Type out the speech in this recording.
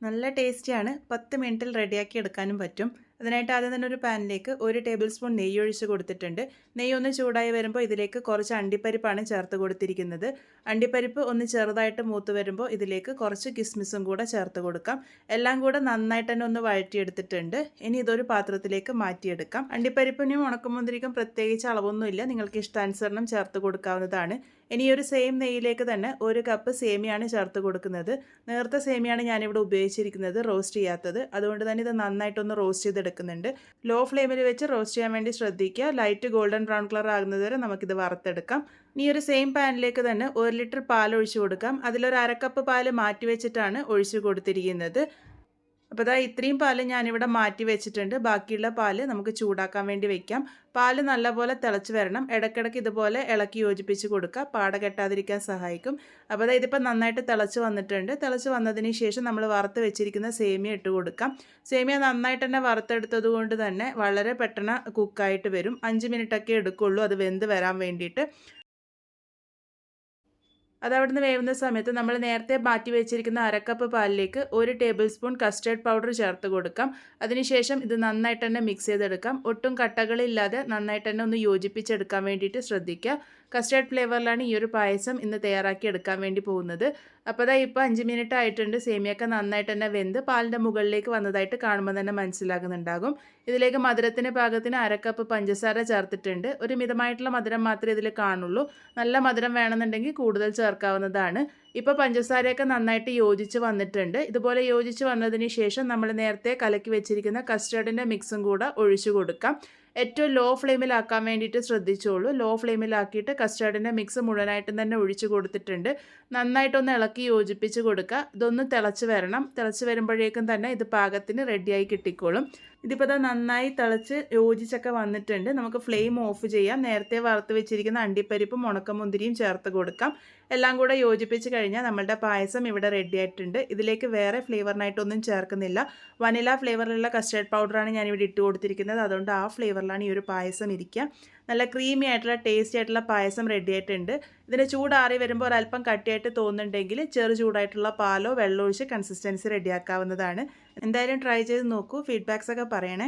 നല്ല ടേസ്റ്റിയാണ്. 10 മിനിറ്റിൽ റെഡിയാക്കി എടുക്കാനും പറ്റും. അതിനായിട്ട് ആദ്യം തന്നെ ഒരു പാനിലേക്ക് 1 ടേബിൾ സ്പൂൺ നെയ്യ് ഒഴിച്ച് കൊടുത്തിട്ടുണ്ട്. നെയ്യ് ഒന്ന് ചൂടായി വരുമ്പോൾ ഇതിലേക്ക് കുറച്ച് അണ്ടിപ്പരിപ്പാണ് ചേർത്ത് കൊടുത്തിരിക്കുന്നത്. അണ്ടിപ്പരിപ്പ് ഒന്ന് ചെറുതായിട്ട് മൂത്ത് വരുമ്പോൾ ഇതിലേക്ക് കുറച്ച് കിസ്മിസും കൂടെ ചേർത്ത് കൊടുക്കാം. എല്ലാം കൂടെ നന്നായിട്ട് തന്നെ ഒന്ന് വഴറ്റിയെടുത്തിട്ടുണ്ട്. ഇനി ഇതൊരു പാത്രത്തിലേക്ക് മാറ്റിയെടുക്കാം. അണ്ടിപ്പരിപ്പിനും ഉണക്കമുന്തിരിക്കും പ്രത്യേകിച്ച് അളവൊന്നുമില്ല. നിങ്ങൾക്ക് ഇഷ്ടാനുസരണം ചേർത്ത് കൊടുക്കാവുന്നതാണ്. ഇനി ഒരു സെയിം നെയ്യിലേക്ക് തന്നെ 1 കപ്പ് സേമിയാണ് ചേർത്ത് കൊടുക്കുന്നത്. നേർത്ത സേമിയാണ് ഞാനിവിടെ ഉപയോഗിച്ചിരിക്കുന്നത്, റോസ്റ്റ് ചെയ്യാത്തത്. അതുകൊണ്ട് തന്നെ ഇത് നന്നായിട്ടൊന്ന് റോസ്റ്റ് ചെയ്തെടുക്കുന്നുണ്ട്. ലോ ഫ്ലെയിമിൽ വെച്ച് റോസ്റ്റ് ചെയ്യാൻ വേണ്ടി ശ്രദ്ധിക്കുക. ലൈറ്റ് ഗോൾഡൻ ബ്രൗൺ കളർ ആകുന്നത് വരെ നമുക്കിത് വറുത്തെടുക്കാം. ഇനി ഒരു സെയിം പാനിലേക്ക് തന്നെ 1 ലിറ്റർ പാൽ ഒഴിച്ചു കൊടുക്കാം. അതിലൊരു അരക്കപ്പ് പാൽ മാറ്റി വെച്ചിട്ടാണ് ഒഴിച്ചു കൊടുത്തിരിക്കുന്നത്. അപ്പോൾ ഇതാ ഇത്രയും പാല് ഞാനിവിടെ മാറ്റി വെച്ചിട്ടുണ്ട്. ബാക്കിയുള്ള പാല് നമുക്ക് ചൂടാക്കാൻ വേണ്ടി വെക്കാം. പാല് നല്ലപോലെ തിളച്ച് വരണം. ഇടയ്ക്കിടയ്ക്ക് ഇതുപോലെ ഇളക്കി യോജിപ്പിച്ച് കൊടുക്കുക. പാട കെട്ടാതിരിക്കാൻ സഹായിക്കും. അപ്പോൾ അതായത് ഇതിപ്പോൾ നന്നായിട്ട് തിളച്ച് വന്നിട്ടുണ്ട്. തിളച്ച് വന്നതിന് ശേഷം നമ്മൾ വറുത്ത് വെച്ചിരിക്കുന്ന സേമിയ ഇട്ട് കൊടുക്കാം. സേമിയ നന്നായിട്ട് തന്നെ വറുത്തെടുത്തത് കൊണ്ട് തന്നെ വളരെ പെട്ടെന്ന് കുക്കായിട്ട് വരും. 5 മിനിറ്റൊക്കെ എടുക്കുള്ളൂ അത് വെന്ത് വരാൻ വേണ്ടിയിട്ട്. അതവിടുന്ന് വേവുന്ന സമയത്ത് നമ്മൾ നേരത്തെ മാറ്റി വെച്ചിരിക്കുന്ന അരക്കപ്പ് പാലിലേക്ക് 1 ടേബിൾ സ്പൂൺ കസ്റ്റേർഡ് പൗഡർ ചേർത്ത് കൊടുക്കാം. അതിനുശേഷം ഇത് നന്നായിട്ട് തന്നെ മിക്സ് ചെയ്തെടുക്കാം. ഒട്ടും കട്ടകളില്ലാതെ നന്നായിട്ട് തന്നെ ഒന്ന് യോജിപ്പിച്ചെടുക്കാൻ വേണ്ടിയിട്ട് ശ്രദ്ധിക്കുക. കസ്റ്റേർഡ് ഫ്ലേവറിലാണ് ഈ ഒരു പായസം ഇന്ന് തയ്യാറാക്കി എടുക്കാൻ വേണ്ടി പോകുന്നത്. അപ്പോൾ അതാ ഇപ്പോൾ 5 മിനിറ്റ് ആയിട്ടുണ്ട്. സേമിയൊക്കെ നന്നായിട്ട് തന്നെ വെന്ത് പാലിൻ്റെ മുകളിലേക്ക് വന്നതായിട്ട് കാണുമ്പോൾ തന്നെ മനസ്സിലാകുന്നുണ്ടാകും. ഇതിലേക്ക് മധുരത്തിന് പാകത്തിന് അരക്കപ്പ് പഞ്ചസാര ചേർത്തിട്ടുണ്ട്. ഒരു മിതമായിട്ടുള്ള മധുരം മാത്രമേ ഇതിൽ കാണുള്ളൂ. നല്ല മധുരം വേണമെന്നുണ്ടെങ്കിൽ കൂടുതൽ ചേർക്കാവുന്നതാണ്. ഇപ്പോൾ പഞ്ചസാരയൊക്കെ നന്നായിട്ട് യോജിച്ച് വന്നിട്ടുണ്ട്. ഇതുപോലെ യോജിച്ച് വന്നതിന് ശേഷം നമ്മൾ നേരത്തെ കലക്കി വെച്ചിരിക്കുന്ന കസ്റ്റേർഡിൻ്റെ മിക്സും കൂടെ ഒഴിച്ചു കൊടുക്കാം. ഏറ്റവും ലോ ഫ്ലെയിമിലാക്കാൻ വേണ്ടിയിട്ട് ശ്രദ്ധിച്ചോളൂ. ലോ ഫ്ലെയിമിലാക്കിയിട്ട് കസ്റ്റേർഡിൻ്റെ മിക്സ് മുഴുവനായിട്ടും തന്നെ ഒഴിച്ചു കൊടുത്തിട്ടുണ്ട്. നന്നായിട്ടൊന്ന് ഇളക്കി യോജിപ്പിച്ച് കൊടുക്കുക. ഇതൊന്ന് തിളച്ച് വരണം. തിളച്ച് വരുമ്പോഴേക്കും തന്നെ ഇത് പാകത്തിന് റെഡിയായി കിട്ടിക്കോളും. ഇതിപ്പോൾ ഇത് നന്നായി തിളച്ച് യോജിച്ചൊക്കെ വന്നിട്ടുണ്ട്. നമുക്ക് ഫ്ലെയിം ഓഫ് ചെയ്യാം. നേരത്തെ വറുത്ത് വെച്ചിരിക്കുന്ന അണ്ടിപ്പരിപ്പും ഉണക്കമുന്തിരിയും ചേർത്ത് കൊടുക്കാം. എല്ലാം കൂടെ യോജിപ്പിച്ച് കഴിഞ്ഞാൽ നമ്മളുടെ പായസം ഇവിടെ റെഡി ആയിട്ടുണ്ട്. ഇതിലേക്ക് വേറെ ഫ്ലേവറിനായിട്ടൊന്നും ചേർക്കുന്നില്ല. വനില ഫ്ലേവറിലുള്ള കസ്റ്റേർഡ് പൗഡറാണ് ഞാനിവിടെ ഇട്ട് കൊടുത്തിരിക്കുന്നത്. അതുകൊണ്ട് ആ ഫ്ലേവറിലാണ് ഈ ഒരു പായസം ഇരിക്കുക. നല്ല ക്രീമി ആയിട്ടുള്ള ടേസ്റ്റി ആയിട്ടുള്ള പായസം റെഡി ആയിട്ടുണ്ട്. ഇതിന് ചൂടാറി വരുമ്പോൾ ഒരല്പം കട്ടിയായിട്ട് തോന്നുന്നുണ്ടെങ്കിൽ ചെറു ചൂടായിട്ടുള്ള പാലോ വെള്ളം ഒഴിച്ച് കൺസിസ്റ്റൻസി റെഡിയാക്കാവുന്നതാണ്. എന്തായാലും ട്രൈ ചെയ്ത് നോക്കൂ. ഫീഡ്ബാക്സ് ഒക്കെ പറയണേ.